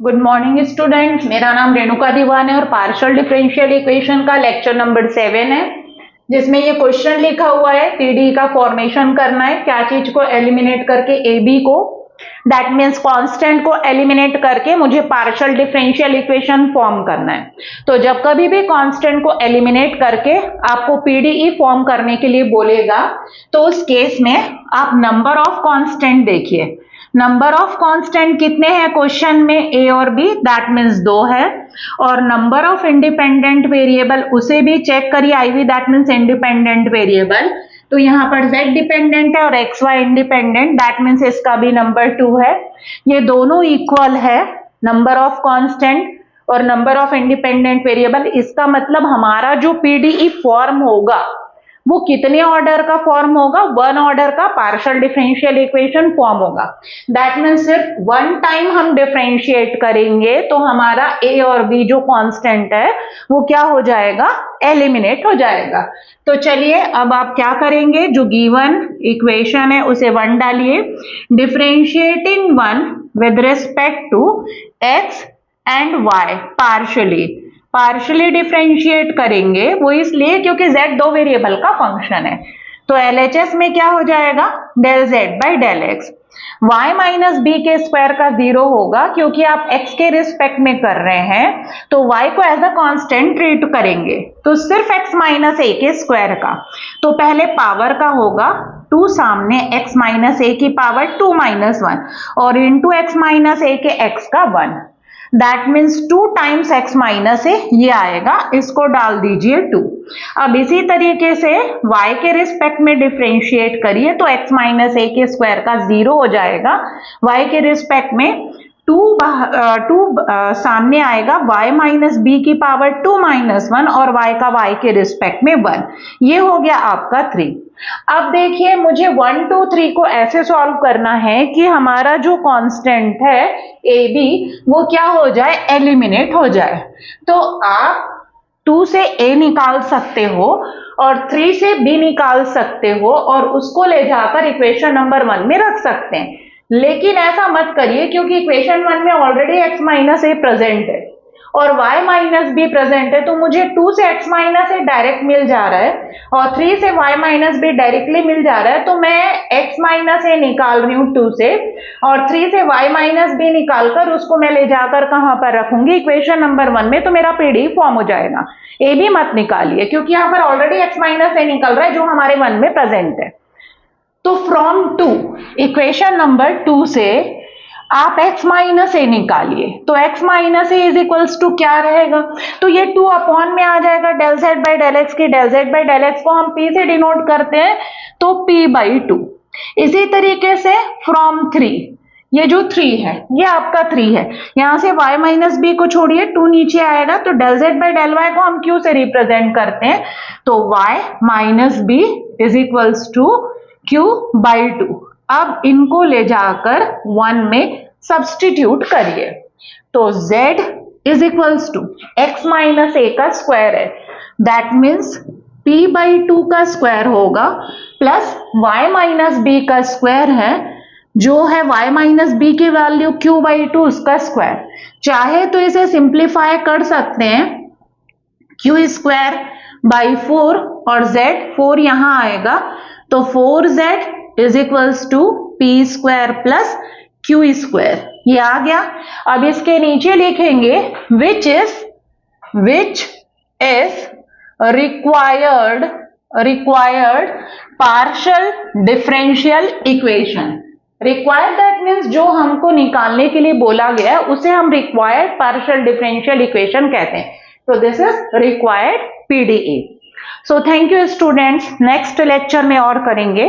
Good morning student, मेरा नाम रेणुका दीवान है और पार्शियल डिफरेंशियल इक्वेशन का लेक्चर नंबर 7 है, जिसमें ये क्वेश्चन लिखा हुआ है पीडी का फॉर्मेशन करना है। क्या चीज को एलिमिनेट करके, ए बी को, दैट मीन्स कांस्टेंट को एलिमिनेट करके मुझे पार्शियल डिफरेंशियल इक्वेशन फॉर्म करना है। तो जब कभी भी कांस्टेंट को एलिमिनेट करके आपको पीडीई फॉर्म करने के लिए बोलेगा, तो उस केस में आप नंबर ऑफ कांस्टेंट देखिए। नंबर ऑफ कांस्टेंट कितने हैं क्वेश्चन में, ए और बी, दैट मीन्स 2 है। और नंबर ऑफ इंडिपेंडेंट वेरिएबल उसे भी चेक करिए, IV that means independent variable. तो यहाँ पर z डिपेंडेंट है और xy इंडिपेंडेंट, दैट मीन्स इसका भी नंबर 2 है। ये दोनों इक्वल है, नंबर ऑफ कांस्टेंट और नंबर ऑफ इंडिपेंडेंट वेरिएबल। इसका मतलब हमारा जो पीडीई फॉर्म होगा वो कितने ऑर्डर का फॉर्म होगा, 1 ऑर्डर का पार्शियल डिफरेंशियल इक्वेशन फॉर्म होगा। दैट मीन्स सिर्फ 1 टाइम हम डिफरेंशिएट करेंगे तो हमारा ए और बी जो कांस्टेंट है वो क्या हो जाएगा, एलिमिनेट हो जाएगा। तो चलिए अब आप क्या करेंगे, जो गिवन इक्वेशन है उसे 1 डालिए, differentiating 1 with respect to X and Y partially differentiate करेंगे, वो इसलिए क्योंकि z 2 वेरिएबल का फंक्शन है। तो LHS में क्या हो जाएगा, del z by del X. y minus B के स्क्वायर का 0 होगा क्योंकि आप x के रिस्पेक्ट में कर रहे हैं, तो y को एज अ कांस्टेंट ट्रीट करेंगे, तो सिर्फ x माइनस ए के स्क्वायर का। तो पहले पावर का होगा 2 सामने, x माइनस ए की पावर 2 माइनस 1 और इंटू x माइनस ए के x का 1, that means 2 times x minus a, ये आएगा, इसको डाल दीजिए 2। अब इसी तरीके से y के रिस्पेक्ट में डिफरेंशिएट करिए तो x माइनस ए के स्क्वायर का 0 हो जाएगा, y के रिस्पेक्ट में 2 सामने आएगा, y माइनस बी की पावर 2 माइनस 1 और y का y के रिस्पेक्ट में 1, ये हो गया आपका 3। अब देखिए मुझे 1 2 3 को ऐसे सॉल्व करना है कि हमारा जो कांस्टेंट है ए बी वो क्या हो जाए, एलिमिनेट हो जाए। तो आप 2 से a निकाल सकते हो और 3 से b निकाल सकते हो और उसको ले जाकर इक्वेशन नंबर 1 में रख सकते हैं। लेकिन ऐसा मत करिए क्योंकि इक्वेशन 1 में ऑलरेडी x माइनस ए प्रेजेंट है और y माइनस बी प्रेजेंट है, तो मुझे 2 से x माइनस ए डायरेक्ट मिल जा रहा है और 3 से y माइनस बी डायरेक्टली मिल जा रहा है। तो मैं x माइनस ए निकाल रही हूँ 2 से और 3 से y माइनस बी निकालकर उसको मैं ले जाकर कहां पर रखूंगी, इक्वेशन नंबर 1 में, तो मेरा पीडी फॉर्म हो जाएगा। ए भी मत निकालिए क्योंकि यहाँ पर ऑलरेडी x माइनस ए निकल रहा है जो हमारे 1 में प्रेजेंट है। तो फ्रॉम 2, इक्वेशन नंबर 2 से आप x माइनस ए निकालिए, तो x minus a is equals to क्या रहेगा, तो ये 2 अपॉन में आ जाएगा del z by del x की, del z by del x को हम p से डिनोट करते हैं तो p बाई 2। इसी तरीके से फ्रॉम 3, ये जो 3 है ये आपका 3 है, यहां से y माइनस बी को छोड़िए, 2 नीचे आएगा तो del z by del y को हम q से रिप्रेजेंट करते हैं, तो y minus B is equals to q by 2। अब इनको ले जाकर 1 में सब्सटीट्यूट करिए, तो z is equals to x minus a का स्क्वायर है, दैट मीन्स p बाई 2 का स्क्वायर होगा प्लस y माइनस बी का स्क्वायर है, जो है y माइनस बी की वैल्यू q बाई 2 उसका स्क्वायर। चाहे तो इसे सिंप्लीफाई कर सकते हैं, q स्क्वायर बाई 4 और z 4 यहां आएगा, तो 4z is equals to P square plus Q square, ये आ गया। अब इसके नीचे लिखेंगे which is required partial differential equation. Required that means जो हमको निकालने के लिए बोला गया है उसे हम रिक्वायर्ड पार्शियल डिफरेंशियल इक्वेशन कहते हैं। तो this is required PDE. So thank you students, next lecture में और करेंगे।